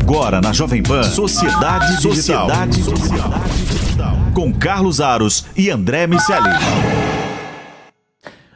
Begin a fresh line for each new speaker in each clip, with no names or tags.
Agora na Jovem Pan, Sociedade Digital. Com Carlos Aros e André Miceli.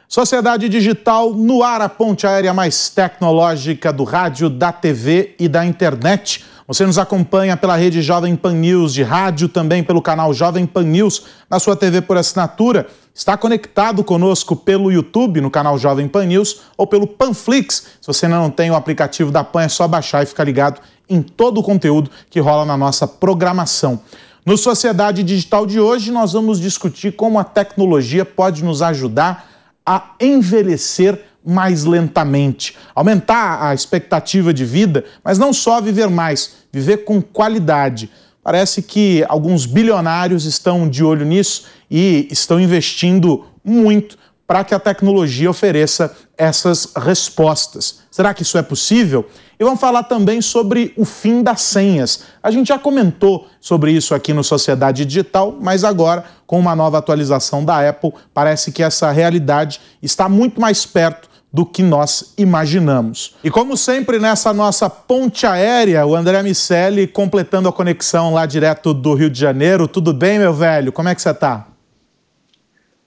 Sociedade Digital no ar, a ponte aérea mais tecnológica do rádio, da TV e da internet. Você nos acompanha pela rede Jovem Pan News de rádio, também pelo canal Jovem Pan News, na sua TV por assinatura. Está conectado conosco pelo YouTube, no canal Jovem Pan News, ou pelo Panflix. Se você ainda não tem o aplicativo da Pan, é só baixar e ficar ligado em todo o conteúdo que rola na nossa programação. No Sociedade Digital de hoje, nós vamos discutir como a tecnologia pode nos ajudar a envelhecer mais lentamente, aumentar a expectativa de vida, mas não só viver mais, viver com qualidade. Parece que alguns bilionários estão de olho nisso e estão investindo muito para que a tecnologia ofereça essas respostas. Será que isso é possível? E vamos falar também sobre o fim das senhas. A gente já comentou sobre isso aqui no Sociedade Digital, mas agora, com uma nova atualização da Apple, parece que essa realidade está muito mais perto do que nós imaginamos. E como sempre, nessa nossa ponte aérea, o André Miceli completando a conexão lá direto do Rio de Janeiro. Tudo bem, meu velho? Como é que você está?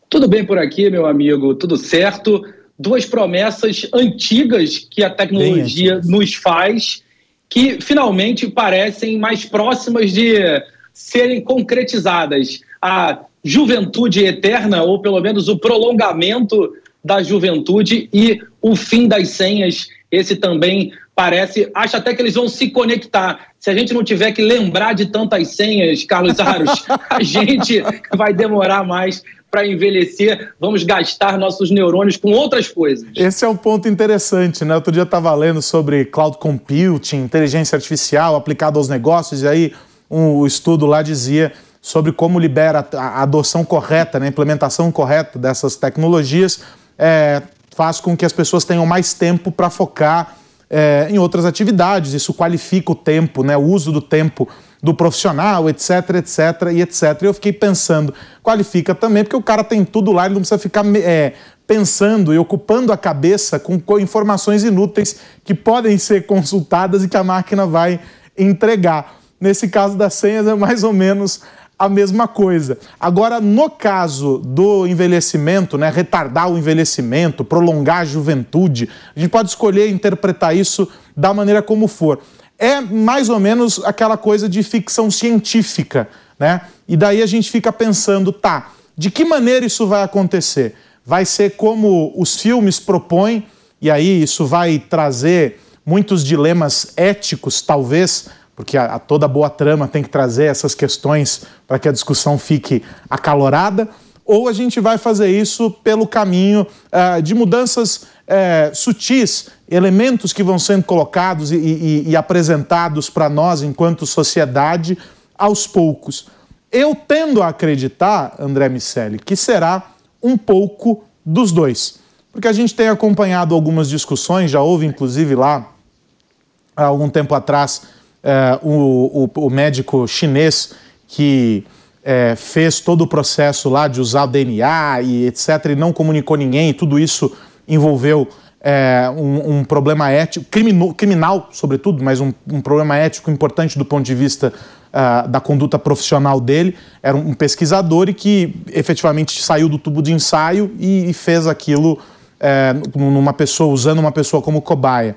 Tudo bem por aqui, meu amigo, tudo certo. Duas promessas antigas que a tecnologia nos faz, que finalmente parecem mais próximas de serem concretizadas. A juventude eterna, ou pelo menos o prolongamento da juventude, e o fim das senhas. Esse também parece, acho até que eles vão se conectar. Se a gente não tiver que lembrar de tantas senhas, Carlos Aros, a gente vai demorar mais para envelhecer, vamos gastar nossos neurônios com outras coisas.
Esse é um ponto interessante, né? Outro dia eu estava lendo sobre cloud computing, inteligência artificial aplicada aos negócios, e aí o estudo lá dizia sobre como libera a adoção correta, né? A implementação correta dessas tecnologias faz com que as pessoas tenham mais tempo para focar em outras atividades. Isso qualifica o tempo, né? O uso do tempo do profissional, etc, etc e etc. E eu fiquei pensando, qualifica também, porque o cara tem tudo lá, ele não precisa ficar pensando e ocupando a cabeça com informações inúteis que podem ser consultadas e que a máquina vai entregar. Nesse caso das senhas é mais ou menos a mesma coisa. Agora, no caso do envelhecimento, né, retardar o envelhecimento, prolongar a juventude, a gente pode escolher interpretar isso da maneira como for. É mais ou menos aquela coisa de ficção científica, né? E daí a gente fica pensando, tá, de que maneira isso vai acontecer? Vai ser como os filmes propõem, e aí isso vai trazer muitos dilemas éticos, talvez, porque toda boa trama tem que trazer essas questões para que a discussão fique acalorada, ou a gente vai fazer isso pelo caminho de mudanças sutis, elementos que vão sendo colocados e apresentados para nós enquanto sociedade aos poucos. Eu tendo a acreditar, André Miceli, que será um pouco dos dois, porque a gente tem acompanhado algumas discussões, já houve inclusive lá, há algum tempo atrás, o médico chinês que fez todo o processo lá de usar o DNA e etc, e não comunicou ninguém, e tudo isso envolveu um problema ético, criminal sobretudo, mas um problema ético importante do ponto de vista da conduta profissional dele. Era um pesquisador e que efetivamente saiu do tubo de ensaio e fez aquilo numa pessoa, usando uma pessoa como cobaia.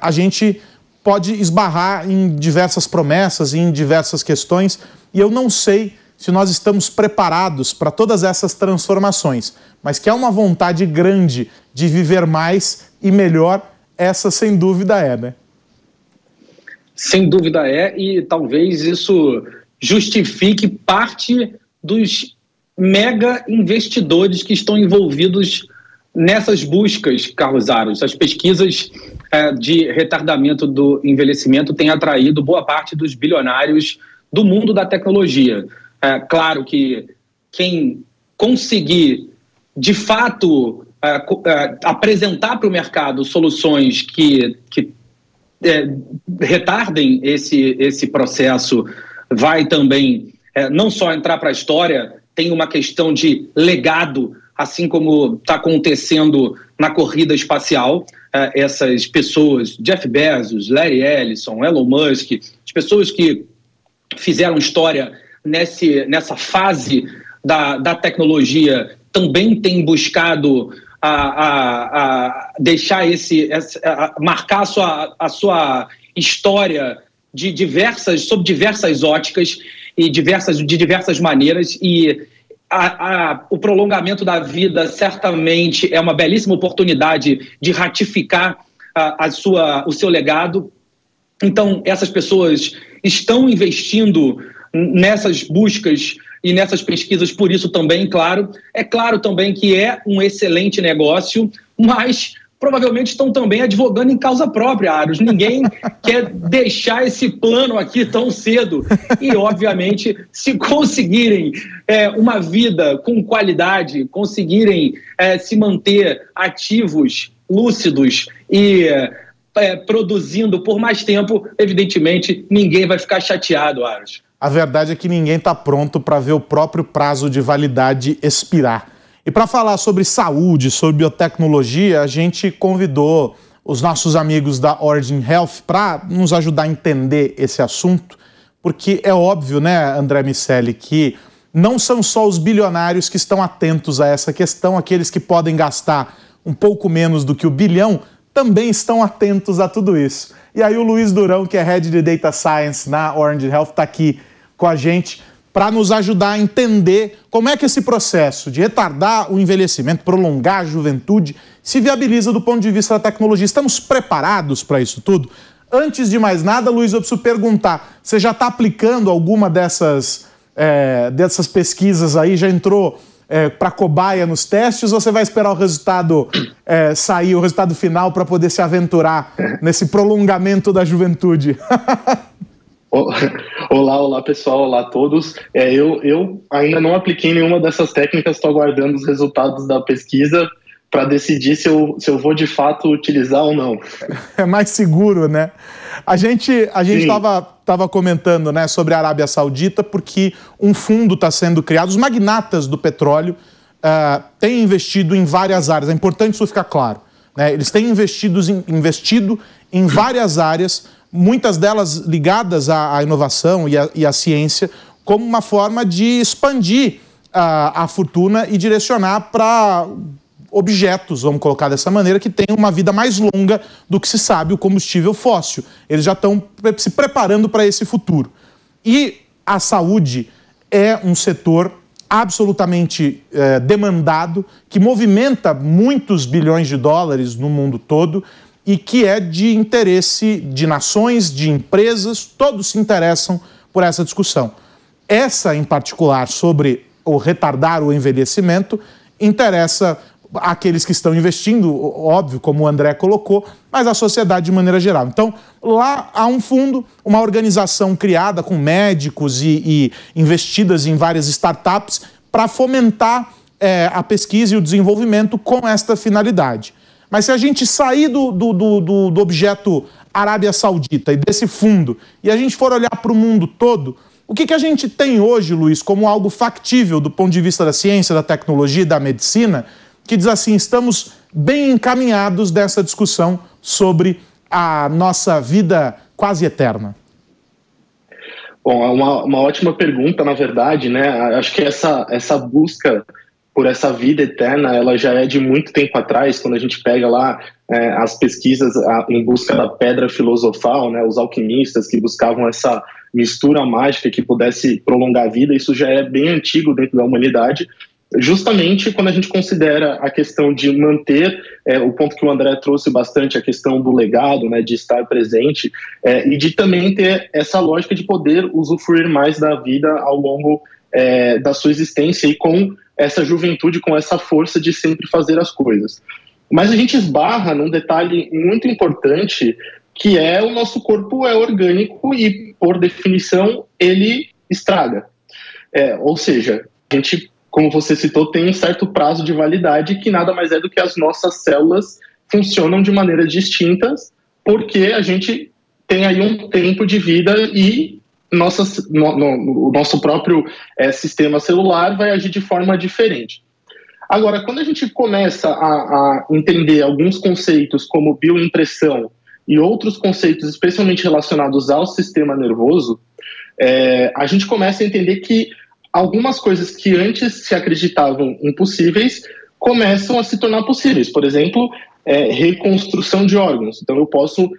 A gente pode esbarrar em diversas promessas, em diversas questões, e eu não sei se nós estamos preparados para todas essas transformações, mas que há uma vontade grande de viver mais e melhor, essa sem dúvida né?
Sem dúvida e talvez isso justifique parte dos mega investidores que estão envolvidos nessas buscas, Carlos Aros. As pesquisas de retardamento do envelhecimento têm atraído boa parte dos bilionários do mundo da tecnologia. Claro que quem conseguir, de fato, apresentar para o mercado soluções que retardem esse processo, vai também não só entrar para a história, tem uma questão de legado assim como está acontecendo na corrida espacial. Essas pessoas, Jeff Bezos, Larry Ellison, Elon Musk, as pessoas que fizeram história nessa fase da tecnologia, também têm buscado a deixar marcar a sua história sob diversas óticas e de diversas maneiras, e o prolongamento da vida certamente é uma belíssima oportunidade de ratificar o seu legado. Então, essas pessoas estão investindo nessas buscas e nessas pesquisas, por isso também, claro. É claro também que é um excelente negócio, mas provavelmente estão também advogando em causa própria, Aros. Ninguém quer deixar esse plano aqui tão cedo. E, obviamente, se conseguirem uma vida com qualidade, conseguirem se manter ativos, lúcidos e produzindo por mais tempo, evidentemente, ninguém vai ficar chateado, Aros.
A verdade é que ninguém está pronto para ver o próprio prazo de validade expirar. E para falar sobre saúde, sobre biotecnologia, a gente convidou os nossos amigos da Origin Health para nos ajudar a entender esse assunto, porque é óbvio, né, André Miceli, que não são só os bilionários que estão atentos a essa questão, aqueles que podem gastar um pouco menos do que o bilhão, também estão atentos a tudo isso. E aí o Luiz Durão, que é Head de Data Science na Origin Health, está aqui com a gente para nos ajudar a entender como é que esse processo de retardar o envelhecimento, prolongar a juventude, se viabiliza do ponto de vista da tecnologia. Estamos preparados para isso tudo? Antes de mais nada, Luiz, eu preciso perguntar, você já está aplicando alguma dessas pesquisas aí? Já entrou para cobaia nos testes, ou você vai esperar o resultado sair, o resultado final, para poder se aventurar nesse prolongamento da juventude?
Olá pessoal, olá a todos. Eu ainda não apliquei nenhuma dessas técnicas, estou aguardando os resultados da pesquisa para decidir se eu vou de fato utilizar ou não.
É mais seguro, né? A gente estava comentando, né, sobre a Arábia Saudita, porque um fundo está sendo criado. Os magnatas do petróleo têm investido em várias áreas. É importante isso ficar claro, né? Eles têm investido em várias áreas, muitas delas ligadas à inovação e à ciência, como uma forma de expandir a fortuna e direcionar para objetos, vamos colocar dessa maneira, que tenham uma vida mais longa do que se sabe o combustível fóssil. Eles já estão se preparando para esse futuro. E a saúde é um setor absolutamente demandado, que movimenta muitos bilhões de dólares no mundo todo e que é de interesse de nações, de empresas, todos se interessam por essa discussão. Essa, em particular, sobre o retardar o envelhecimento, interessa aqueles que estão investindo, óbvio, como o André colocou, mas a sociedade de maneira geral. Então, lá há um fundo, uma organização criada com médicos e investidas em várias startups para fomentar a pesquisa e o desenvolvimento com esta finalidade. Mas se a gente sair do objeto Arábia Saudita e desse fundo, e a gente for olhar para o mundo todo, o que a gente tem hoje, Luiz, como algo factível do ponto de vista da ciência, da tecnologia e da medicina, que diz assim, estamos bem encaminhados dessa discussão sobre a nossa vida quase eterna?
Bom, é uma ótima pergunta, na verdade, né? Acho que essa busca por essa vida eterna, ela já é de muito tempo atrás, quando a gente pega lá as pesquisas em busca da pedra filosofal, né? Os alquimistas que buscavam essa mistura mágica que pudesse prolongar a vida, isso já é bem antigo dentro da humanidade. Justamente quando a gente considera a questão de manter, o ponto que o André trouxe bastante, a questão do legado, né, de estar presente, e de também ter essa lógica de poder usufruir mais da vida ao longo da sua existência e com essa juventude, com essa força de sempre fazer as coisas. Mas a gente esbarra num detalhe muito importante, que é o nosso corpo é orgânico e, por definição, ele estraga. Ou seja, a gente, como você citou, tem um certo prazo de validade que nada mais é do que as nossas células funcionam de maneiras distintas, porque a gente tem aí um tempo de vida e o nosso próprio sistema celular vai agir de forma diferente. Agora, quando a gente começa a entender alguns conceitos como bioimpressão e outros conceitos especialmente relacionados ao sistema nervoso, a gente começa a entender que algumas coisas que antes se acreditavam impossíveis começam a se tornar possíveis. Por exemplo, reconstrução de órgãos. Então, eu posso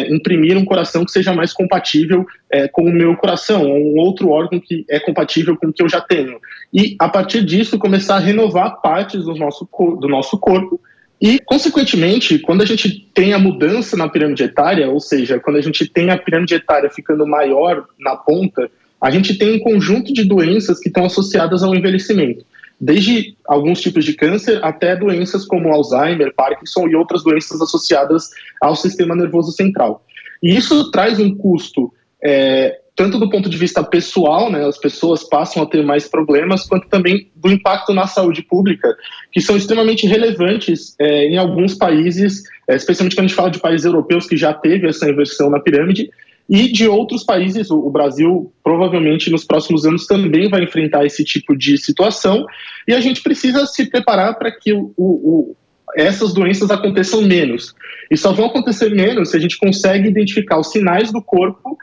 imprimir um coração que seja mais compatível com o meu coração, ou um outro órgão que é compatível com o que eu já tenho. E, a partir disso, começar a renovar partes do nosso corpo. E, consequentemente, quando a gente tem a mudança na pirâmide etária, ou seja, quando a gente tem a pirâmide etária ficando maior na ponta, a gente tem um conjunto de doenças que estão associadas ao envelhecimento. Desde alguns tipos de câncer até doenças como Alzheimer, Parkinson e outras doenças associadas ao sistema nervoso central. E isso traz um custo, tanto do ponto de vista pessoal, né, as pessoas passam a ter mais problemas, quanto também do impacto na saúde pública, que são extremamente relevantes em alguns países, especialmente quando a gente fala de países europeus que já teve essa inversão na pirâmide, e de outros países. O Brasil provavelmente nos próximos anos também vai enfrentar esse tipo de situação, e a gente precisa se preparar para que essas doenças aconteçam menos. E só vão acontecer menos se a gente consegue identificar os sinais do corpo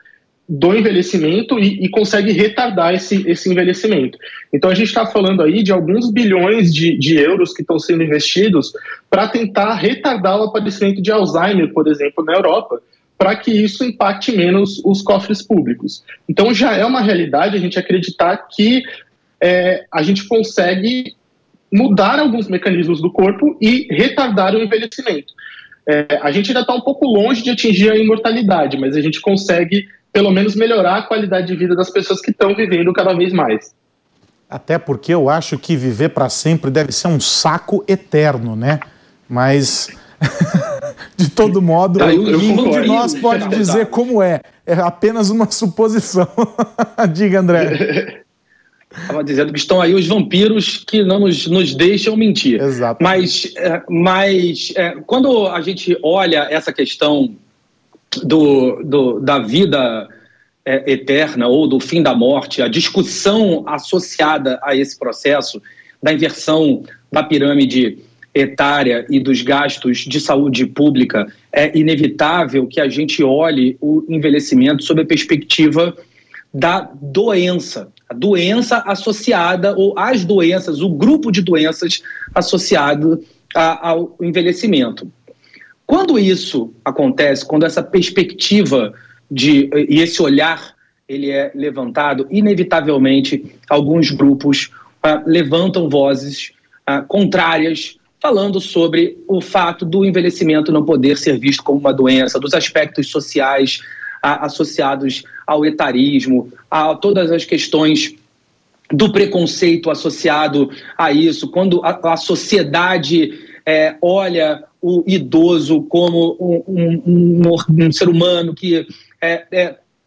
do envelhecimento e consegue retardar esse envelhecimento. Então a gente está falando aí de alguns bilhões de euros que estão sendo investidos para tentar retardar o aparecimento de Alzheimer, por exemplo, na Europa, para que isso impacte menos os cofres públicos. Então já é uma realidade a gente acreditar que a gente consegue mudar alguns mecanismos do corpo e retardar o envelhecimento. A gente ainda está um pouco longe de atingir a imortalidade, mas a gente consegue pelo menos melhorar a qualidade de vida das pessoas que estão vivendo cada vez mais.
Até porque eu acho que viver para sempre deve ser um saco eterno, né? Mas... de todo modo, nenhum de nós pode dizer como é apenas uma suposição. Diga, André.
Estava dizendo que estão aí os vampiros que não nos deixam mentir.
Exato.
Mas quando a gente olha essa questão da vida eterna ou do fim da morte, a discussão associada a esse processo da inversão da pirâmide etária e dos gastos de saúde pública, é inevitável que a gente olhe o envelhecimento sob a perspectiva da doença, a doença associada, ou as doenças, o grupo de doenças associado ao envelhecimento. Quando isso acontece, quando essa perspectiva e esse olhar ele é levantado, inevitavelmente alguns grupos levantam vozes contrárias, falando sobre o fato do envelhecimento não poder ser visto como uma doença, dos aspectos sociais associados ao etarismo, a todas as questões do preconceito associado a isso, quando a sociedade olha o idoso como um ser humano que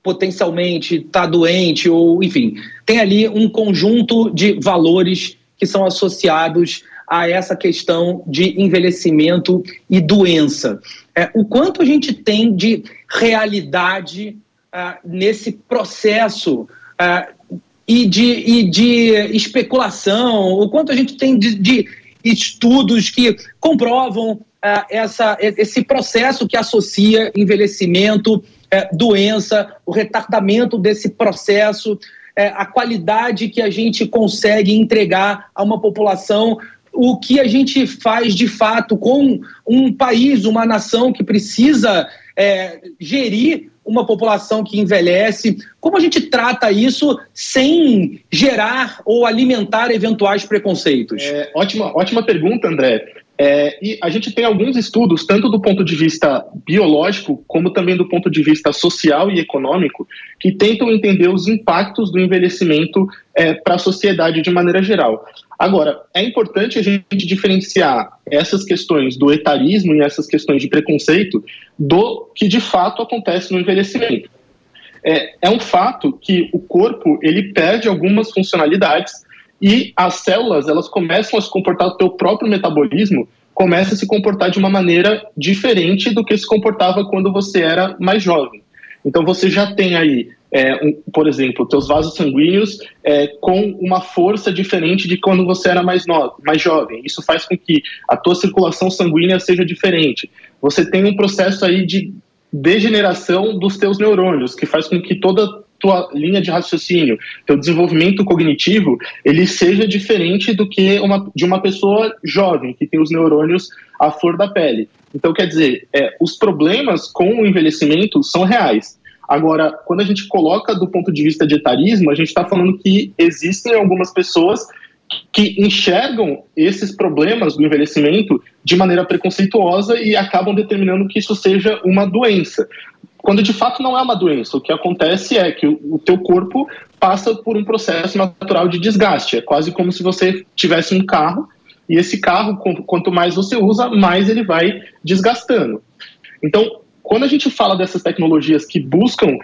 potencialmente está doente, ou enfim, tem ali um conjunto de valores que são associados a essa questão de envelhecimento e doença. O quanto a gente tem de realidade nesse processo e de especulação, o quanto a gente tem de estudos que comprovam esse processo que associa envelhecimento, doença, o retardamento desse processo, a qualidade que a gente consegue entregar a uma população, o que a gente faz de fato com um país, uma nação que precisa gerir uma população que envelhece, como a gente trata isso sem gerar ou alimentar eventuais preconceitos?
Ótima pergunta, André. E a gente tem alguns estudos, tanto do ponto de vista biológico, como também do ponto de vista social e econômico, que tentam entender os impactos do envelhecimento para a sociedade de maneira geral. Agora, é importante a gente diferenciar essas questões do etarismo e essas questões de preconceito do que de fato acontece no envelhecimento. É um fato que o corpo ele perde algumas funcionalidades e as células elas começam a se comportar, o teu próprio metabolismo começa a se comportar de uma maneira diferente do que se comportava quando você era mais jovem. Então você já tem aí, por exemplo, teus vasos sanguíneos com uma força diferente de quando você era mais jovem. Isso faz com que a tua circulação sanguínea seja diferente. Você tem um processo aí de degeneração dos teus neurônios, que faz com que toda tua linha de raciocínio, teu desenvolvimento cognitivo, ele seja diferente do que de uma pessoa jovem, que tem os neurônios à flor da pele. Então, quer dizer, os problemas com o envelhecimento são reais. Agora, quando a gente coloca do ponto de vista de etarismo, a gente está falando que existem algumas pessoas que enxergam esses problemas do envelhecimento de maneira preconceituosa e acabam determinando que isso seja uma doença. Quando de fato não é uma doença, o que acontece é que o teu corpo passa por um processo natural de desgaste. É quase como se você tivesse um carro, e esse carro, quanto mais você usa, mais ele vai desgastando. Então, quando a gente fala dessas tecnologias que buscam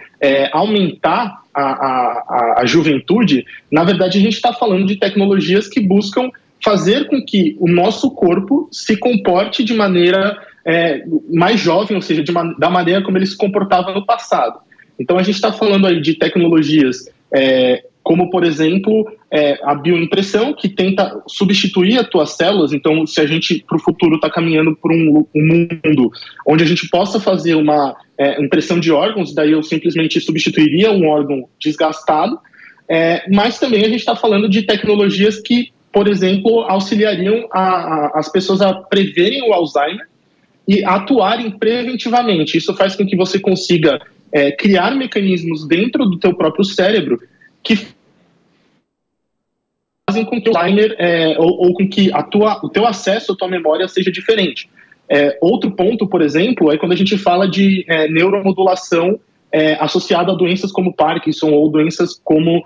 aumentar a juventude, na verdade a gente está falando de tecnologias que buscam fazer com que o nosso corpo se comporte de maneira mais jovem, ou seja, da maneira como ele se comportava no passado. Então a gente está falando aí de tecnologias como, por exemplo, a bioimpressão, que tenta substituir as tuas células. Então, se a gente, para o futuro, está caminhando por um mundo onde a gente possa fazer uma impressão de órgãos, daí eu simplesmente substituiria um órgão desgastado, mas também a gente está falando de tecnologias que, por exemplo, auxiliariam as pessoas a preverem o Alzheimer e atuarem preventivamente. Isso faz com que você consiga criar mecanismos dentro do teu próprio cérebro que fazem com que o Alzheimer ou com que o teu acesso à tua memória seja diferente. Outro ponto, por exemplo, é quando a gente fala de neuromodulação associada a doenças como Parkinson ou doenças como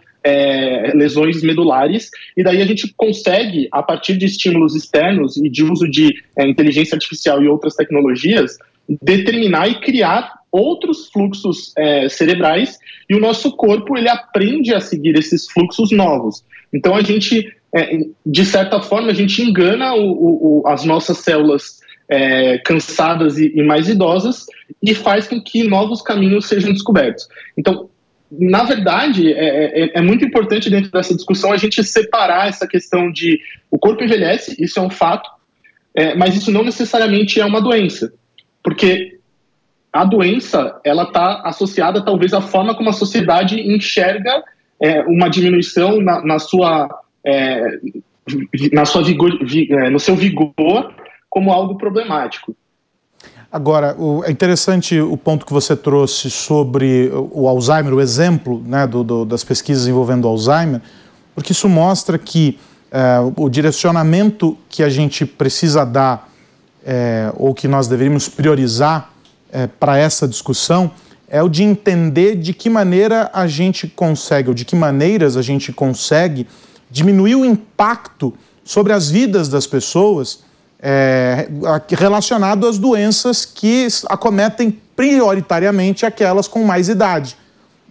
lesões medulares, e daí a gente consegue, a partir de estímulos externos e de uso de inteligência artificial e outras tecnologias, determinar e criar outros fluxos cerebrais, e o nosso corpo ele aprende a seguir esses fluxos novos. Então a gente, de certa forma, a gente engana as nossas células cansadas e mais idosas e faz com que novos caminhos sejam descobertos. Então, na verdade, é muito importante dentro dessa discussão a gente separar essa questão de o corpo envelhece, isso é um fato, mas isso não necessariamente é uma doença, porque a doença ela está associada talvez à forma como a sociedade enxerga uma diminuição no seu vigor como algo problemático.
Agora, é interessante o ponto que você trouxe sobre o Alzheimer, o exemplo, né, das pesquisas envolvendo o Alzheimer, porque isso mostra que o direcionamento que a gente precisa dar, ou que nós deveríamos priorizar para essa discussão, é o de entender de que maneira a gente consegue, ou de que maneiras a gente consegue diminuir o impacto sobre as vidas das pessoas relacionado às doenças que acometem prioritariamente aquelas com mais idade.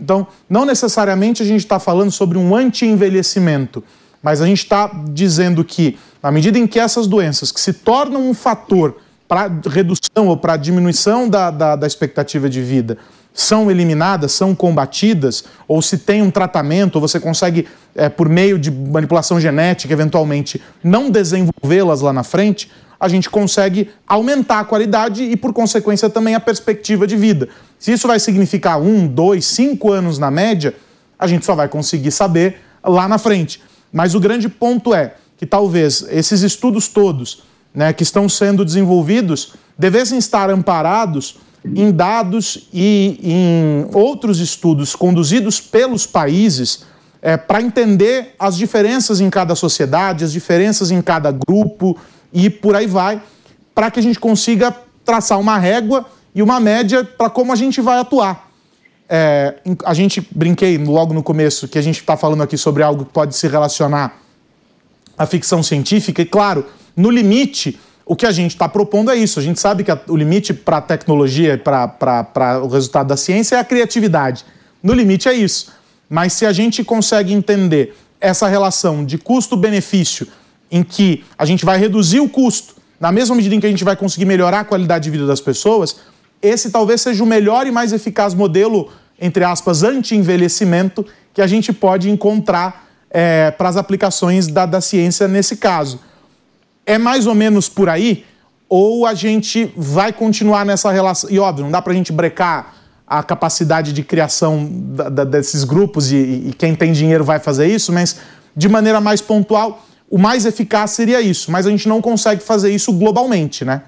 Então, não necessariamente a gente está falando sobre um anti-envelhecimento, mas a gente está dizendo que, na medida em que essas doenças que se tornam um fator para redução ou para diminuição da expectativa de vida são eliminadas, são combatidas, ou se tem um tratamento, ou você consegue, por meio de manipulação genética, eventualmente, não desenvolvê-las lá na frente, a gente consegue aumentar a qualidade e, por consequência, também a perspectiva de vida. Se isso vai significar 1, 2, 5 anos na média, a gente só vai conseguir saber lá na frente. Mas o grande ponto é que talvez esses estudos todos, né, que estão sendo desenvolvidos devessem estar amparados em dados e em outros estudos conduzidos pelos países para entender as diferenças em cada sociedade, as diferenças em cada grupo e por aí vai, para que a gente consiga traçar uma régua e uma média para como a gente vai atuar. A gente, brinquei logo no começo que a gente está falando aqui sobre algo que pode se relacionar à ficção científica e, claro, no limite, o que a gente está propondo é isso. A gente sabe que o limite para a tecnologia, para o resultado da ciência é a criatividade. No limite é isso. Mas se a gente consegue entender essa relação de custo-benefício em que a gente vai reduzir o custo, na mesma medida em que a gente vai conseguir melhorar a qualidade de vida das pessoas, esse talvez seja o melhor e mais eficaz modelo, entre aspas, anti-envelhecimento que a gente pode encontrar para as aplicações da ciência nesse caso. É mais ou menos por aí? Ou a gente vai continuar nessa relação? E óbvio, não dá para a gente brecar a capacidade de criação desses grupos e quem tem dinheiro vai fazer isso, mas de maneira mais pontual, o mais eficaz seria isso, mas a gente não consegue fazer isso globalmente, né?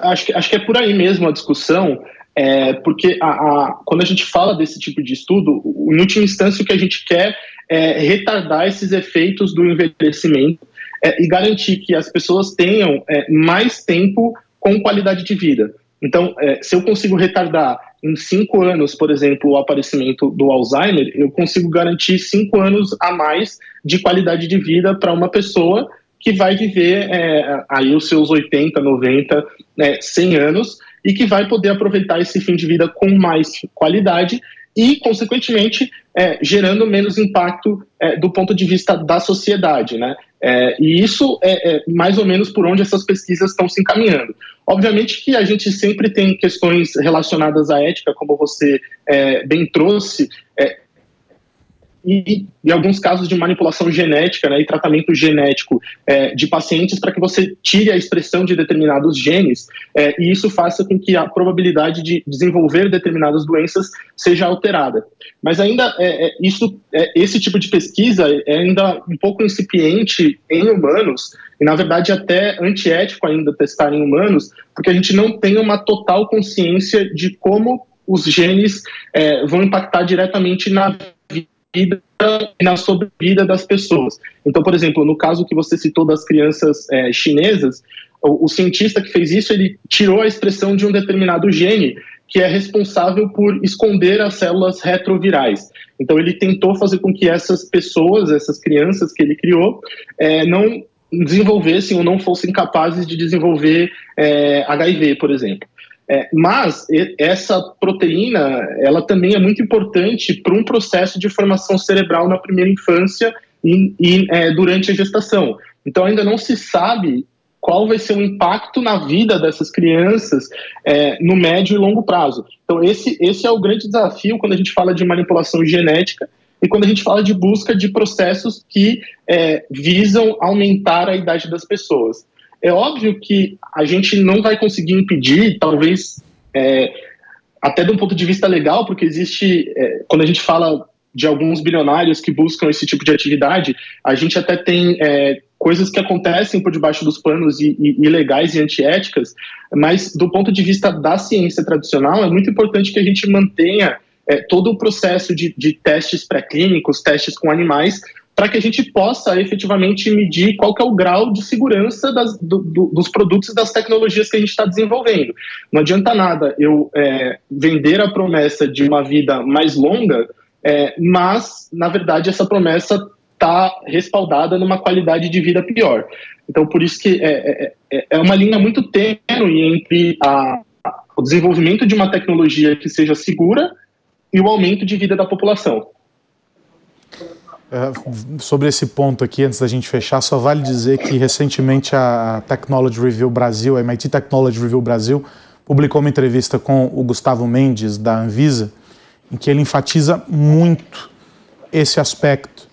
Acho que é por aí mesmo a discussão, porque quando a gente fala desse tipo de estudo, em última instância o que a gente quer é retardar esses efeitos do envelhecimento e garantir que as pessoas tenham mais tempo com qualidade de vida. Então, se eu consigo retardar em 5 anos, por exemplo, o aparecimento do Alzheimer, eu consigo garantir 5 anos a mais de qualidade de vida para uma pessoa que vai viver aí os seus 80, 90, 100 anos e que vai poder aproveitar esse fim de vida com mais qualidade e, consequentemente, gerando menos impacto do ponto de vista da sociedade, né? E isso é mais ou menos por onde essas pesquisas estão se encaminhando. Obviamente que a gente sempre tem questões relacionadas à ética, como você bem trouxe, e alguns casos de manipulação genética, né, e tratamento genético de pacientes para que você tire a expressão de determinados genes e isso faça com que a probabilidade de desenvolver determinadas doenças seja alterada. Mas ainda esse tipo de pesquisa é ainda um pouco incipiente em humanos e, na verdade, até antiético ainda testar em humanos, porque a gente não tem uma total consciência de como os genes vão impactar diretamente na vida e na sobrevida das pessoas. Então, por exemplo, no caso que você citou das crianças chinesas, o cientista que fez isso, ele tirou a expressão de um determinado gene que é responsável por esconder as células retrovirais. Então, ele tentou fazer com que essas pessoas, essas crianças que ele criou, não desenvolvessem ou não fossem capazes de desenvolver HIV, por exemplo. Mas essa proteína, ela também é muito importante para um processo de formação cerebral na primeira infância e durante a gestação. Então ainda não se sabe qual vai ser o impacto na vida dessas crianças no médio e longo prazo. Então esse é o grande desafio quando a gente fala de manipulação genética e quando a gente fala de busca de processos que visam aumentar a idade das pessoas. É óbvio que a gente não vai conseguir impedir, talvez até de um ponto de vista legal, porque existe, quando a gente fala de alguns bilionários que buscam esse tipo de atividade, a gente até tem coisas que acontecem por debaixo dos panos e ilegais e antiéticas, mas do ponto de vista da ciência tradicional, é muito importante que a gente mantenha todo o processo de testes pré-clínicos, testes com animais, para que a gente possa efetivamente medir qual que é o grau de segurança dos produtos e das tecnologias que a gente está desenvolvendo. Não adianta nada eu vender a promessa de uma vida mais longa, mas, na verdade, essa promessa está respaldada numa qualidade de vida pior. Então, por isso que é uma linha muito tênue entre o desenvolvimento de uma tecnologia que seja segura e o aumento de vida da população.
Sobre esse ponto aqui, antes da gente fechar, só vale dizer que recentemente a Technology Review Brasil, a MIT Technology Review Brasil, publicou uma entrevista com o Gustavo Mendes, da Anvisa, em que ele enfatiza muito esse aspecto,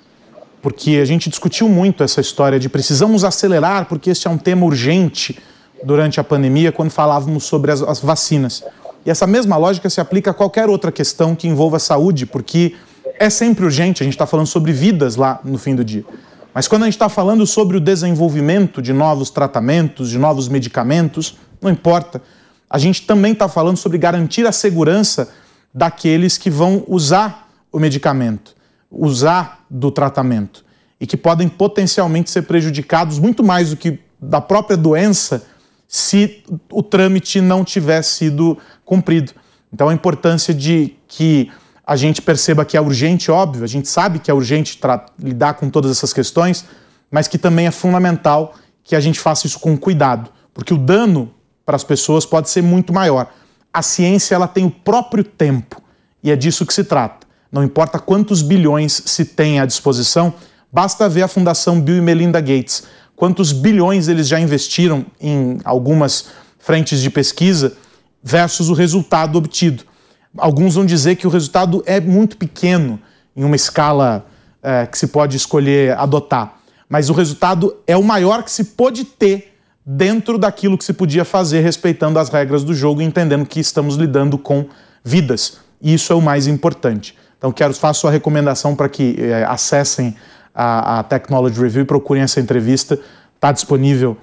porque a gente discutiu muito essa história de precisamos acelerar, porque esse é um tema urgente durante a pandemia, quando falávamos sobre as vacinas. E essa mesma lógica se aplica a qualquer outra questão que envolva saúde, porque é sempre urgente, a gente está falando sobre vidas lá no fim do dia. Mas quando a gente está falando sobre o desenvolvimento de novos tratamentos, de novos medicamentos, não importa. A gente também está falando sobre garantir a segurança daqueles que vão usar o medicamento, usar do tratamento, e que podem potencialmente ser prejudicados muito mais do que da própria doença se o trâmite não tiver sido cumprido. Então a importância de que a gente perceba que é urgente, óbvio, a gente sabe que é urgente lidar com todas essas questões, mas que também é fundamental que a gente faça isso com cuidado, porque o dano para as pessoas pode ser muito maior. A ciência, ela tem o próprio tempo, e é disso que se trata. Não importa quantos bilhões se tem à disposição, basta ver a Fundação Bill e Melinda Gates, quantos bilhões eles já investiram em algumas frentes de pesquisa versus o resultado obtido. Alguns vão dizer que o resultado é muito pequeno em uma escala que se pode escolher adotar, mas o resultado é o maior que se pôde ter dentro daquilo que se podia fazer, respeitando as regras do jogo e entendendo que estamos lidando com vidas. E isso é o mais importante. Então faço a recomendação para que acessem a Technology Review e procurem essa entrevista. Está disponível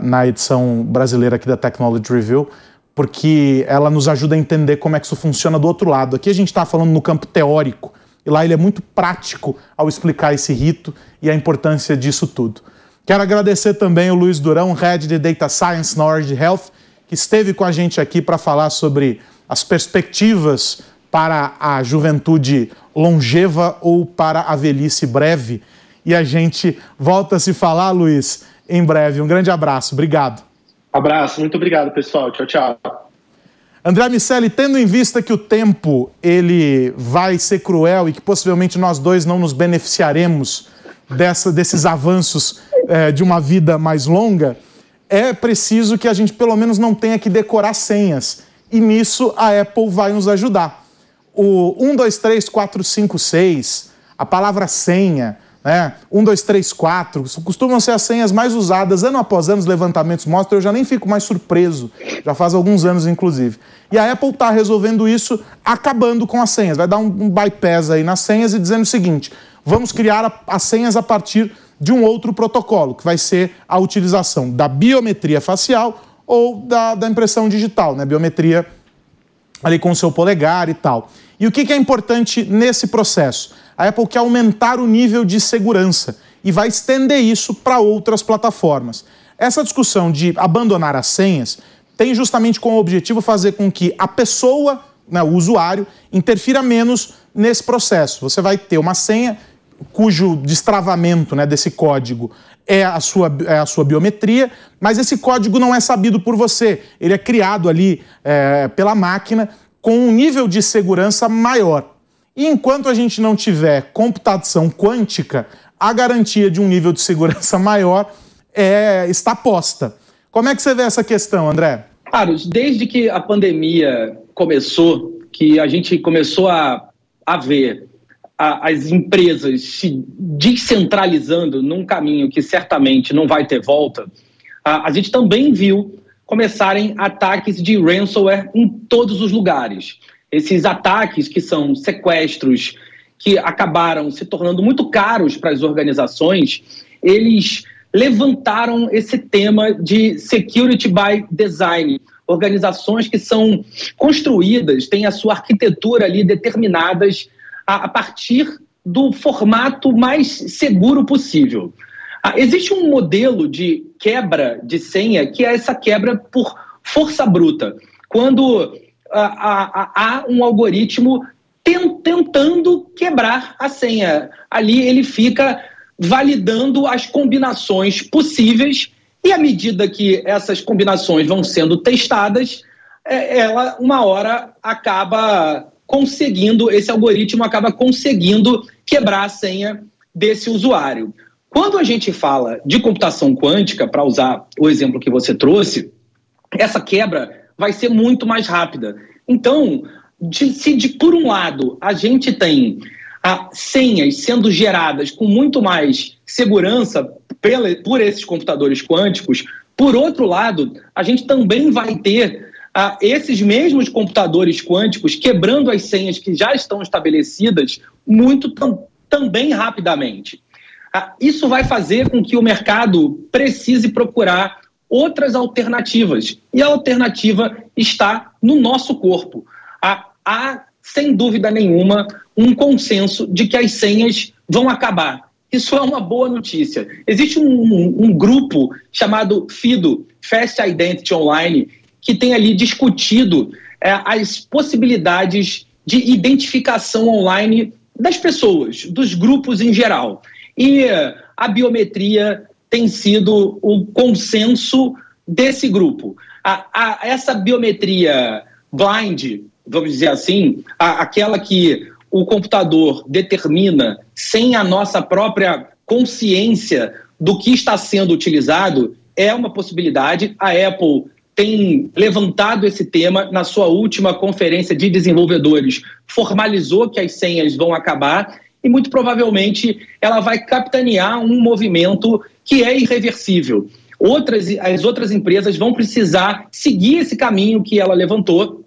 na edição brasileira aqui da Technology Review, porque ela nos ajuda a entender como é que isso funciona do outro lado. Aqui a gente está falando no campo teórico, e lá ele é muito prático ao explicar esse rito e a importância disso tudo. Quero agradecer também o Luiz Durão, Head de Data Science na Orange Health, que esteve com a gente aqui para falar sobre as perspectivas para a juventude longeva ou para a velhice breve. E a gente volta a se falar, Luiz, em breve. Um grande abraço. Obrigado.
Abraço. Muito obrigado, pessoal. Tchau, tchau.
André Miceli, tendo em vista que o tempo ele vai ser cruel e que possivelmente nós dois não nos beneficiaremos desses avanços de uma vida mais longa, é preciso que a gente pelo menos não tenha que decorar senhas. E nisso a Apple vai nos ajudar. O 1, 2, 3, 4, 5, 6, a palavra senha, 1, 2, 3, 4, costumam ser as senhas mais usadas. Ano após ano, os levantamentos mostram, eu já nem fico mais surpreso, já faz alguns anos, inclusive. E a Apple está resolvendo isso, acabando com as senhas. Vai dar um bypass aí nas senhas e dizendo o seguinte: vamos criar as senhas a partir de um outro protocolo, que vai ser a utilização da biometria facial ou da impressão digital, né? Biometria ali com o seu polegar e tal. E o que é importante nesse processo? A Apple quer aumentar o nível de segurança e vai estender isso para outras plataformas. Essa discussão de abandonar as senhas tem justamente como objetivo fazer com que a pessoa, o usuário, interfira menos nesse processo. Você vai ter uma senha cujo destravamento desse código é a sua biometria, mas esse código não é sabido por você. Ele é criado ali pela máquina com um nível de segurança maior. E enquanto a gente não tiver computação quântica, a garantia de um nível de segurança maior está posta. Como é que você vê essa questão, André?
Carlos, desde que a pandemia começou, que a gente começou a ver as empresas se descentralizando num caminho que certamente não vai ter volta, a gente também viu começarem ataques de ransomware em todos os lugares. Esses ataques que são sequestros, que acabaram se tornando muito caros para as organizações, eles levantaram esse tema de security by design. Organizações que são construídas, têm a sua arquitetura ali determinadas a partir do formato mais seguro possível. Existe um modelo de quebra de senha que é essa quebra por força bruta. Quando há um algoritmo tentando quebrar a senha. Ali ele fica validando as combinações possíveis e à medida que essas combinações vão sendo testadas, ela uma hora acaba conseguindo, esse algoritmo acaba conseguindo quebrar a senha desse usuário. Quando a gente fala de computação quântica, para usar o exemplo que você trouxe, essa quebra vai ser muito mais rápida. Então, por um lado a gente tem senhas sendo geradas com muito mais segurança por esses computadores quânticos, por outro lado, a gente também vai ter esses mesmos computadores quânticos quebrando as senhas que já estão estabelecidas também rapidamente. Isso vai fazer com que o mercado precise procurar outras alternativas. E a alternativa está no nosso corpo. Há, sem dúvida nenhuma, um consenso de que as senhas vão acabar. Isso é uma boa notícia. Existe um grupo chamado FIDO, Fast Identity Online, que tem ali discutido as possibilidades de identificação online das pessoas, dos grupos em geral. E a biometria tem sido o consenso desse grupo. Essa biometria blind, vamos dizer assim, aquela que o computador determina sem a nossa própria consciência do que está sendo utilizado, é uma possibilidade. A Apple tem levantado esse tema na sua última conferência de desenvolvedores, formalizou que as senhas vão acabar e muito provavelmente ela vai capitanear um movimento que é irreversível. As outras empresas vão precisar seguir esse caminho que ela levantou.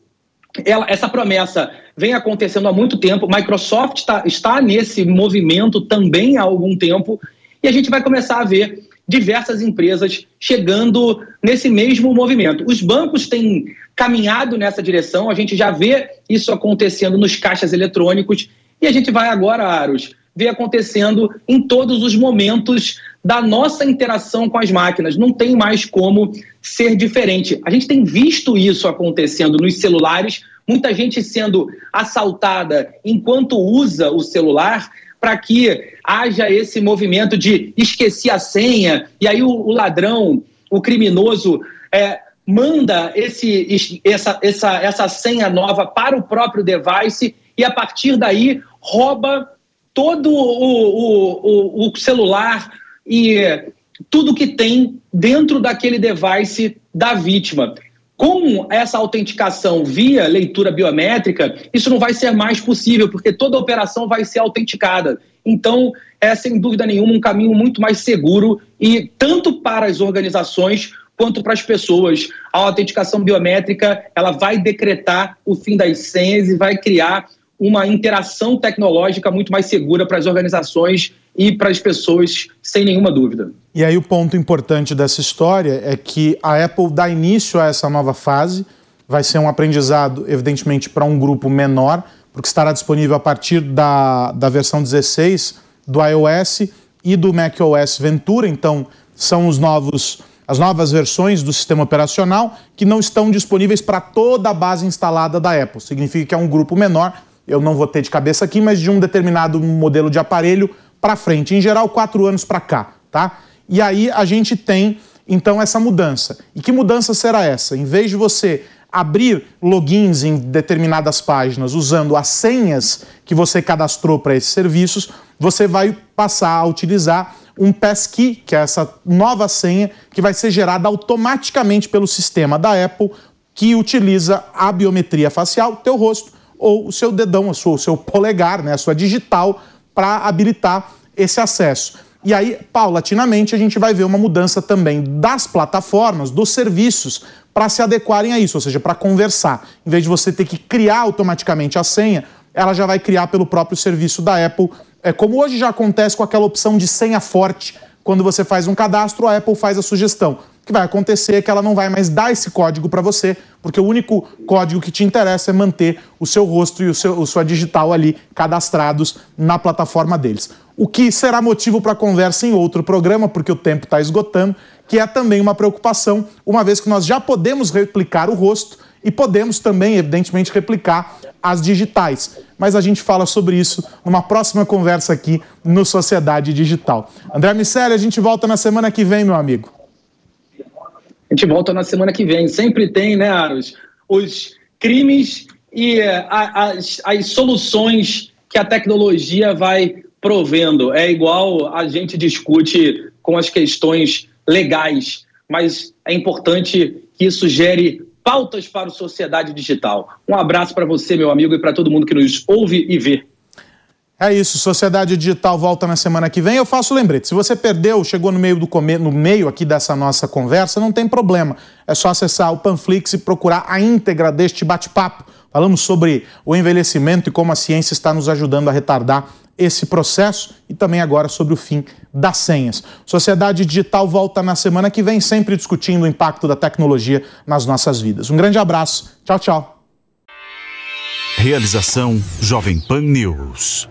Essa promessa vem acontecendo há muito tempo, Microsoft está nesse movimento também há algum tempo, e a gente vai começar a ver diversas empresas chegando nesse mesmo movimento. Os bancos têm caminhado nessa direção, a gente já vê isso acontecendo nos caixas eletrônicos, e a gente vai agora, Aros, ver acontecendo em todos os momentos da nossa interação com as máquinas. Não tem mais como ser diferente. A gente tem visto isso acontecendo nos celulares, muita gente sendo assaltada enquanto usa o celular, para que haja esse movimento de esquecer a senha, e aí o ladrão, o criminoso, manda essa senha nova para o próprio device, e a partir daí rouba todo o celular e tudo que tem dentro daquele device da vítima. Com essa autenticação via leitura biométrica, isso não vai ser mais possível, porque toda operação vai ser autenticada. Então, é sem dúvida nenhuma um caminho muito mais seguro, e tanto para as organizações quanto para as pessoas. A autenticação biométrica, ela vai decretar o fim das senhas e vai criar uma interação tecnológica muito mais segura para as organizações e para as pessoas, sem nenhuma dúvida.
E aí o ponto importante dessa história é que a Apple dá início a essa nova fase, vai ser um aprendizado, evidentemente, para um grupo menor, porque estará disponível a partir da versão 16 do iOS e do macOS Ventura, então são as novas versões do sistema operacional que não estão disponíveis para toda a base instalada da Apple. Significa que é um grupo menor, eu não vou ter de cabeça aqui, mas de um determinado modelo de aparelho para frente, em geral 4 anos para cá, tá? E aí a gente tem, então, essa mudança. E que mudança será essa? Em vez de você abrir logins em determinadas páginas usando as senhas que você cadastrou para esses serviços, você vai passar a utilizar um passkey, que é essa nova senha que vai ser gerada automaticamente pelo sistema da Apple, que utiliza a biometria facial, teu rosto, ou o seu dedão, o seu polegar, né, a sua digital, para habilitar esse acesso. E aí, paulatinamente, a gente vai ver uma mudança também das plataformas, dos serviços, para se adequarem a isso, ou seja, para conversar. Em vez de você ter que criar automaticamente a senha, ela já vai criar pelo próprio serviço da Apple, como hoje já acontece com aquela opção de senha forte. Quando você faz um cadastro, a Apple faz a sugestão. O que vai acontecer é que ela não vai mais dar esse código para você, porque o único código que te interessa é manter o seu rosto e sua digital ali cadastrados na plataforma deles. O que será motivo para conversa em outro programa, porque o tempo está esgotando, que é também uma preocupação, uma vez que nós já podemos replicar o rosto e podemos também, evidentemente, replicar as digitais. Mas a gente fala sobre isso numa próxima conversa aqui no Sociedade Digital. André Miceli, a gente volta na semana que vem, meu amigo.
A gente volta na semana que vem. Sempre tem, né, Aros, os crimes e as soluções que a tecnologia vai provendo. É igual a gente discute com as questões legais, mas é importante que isso gere pautas para a sociedade digital. Um abraço para você, meu amigo, e para todo mundo que nos ouve e vê.
É isso, Sociedade Digital volta na semana que vem. Eu faço lembrete, se você perdeu, chegou no meio aqui dessa nossa conversa, não tem problema. É só acessar o Panflix e procurar a íntegra deste bate-papo. Falamos sobre o envelhecimento e como a ciência está nos ajudando a retardar esse processo e também agora sobre o fim das senhas. Sociedade Digital volta na semana que vem, sempre discutindo o impacto da tecnologia nas nossas vidas. Um grande abraço. Tchau, tchau.
Realização Jovem Pan News.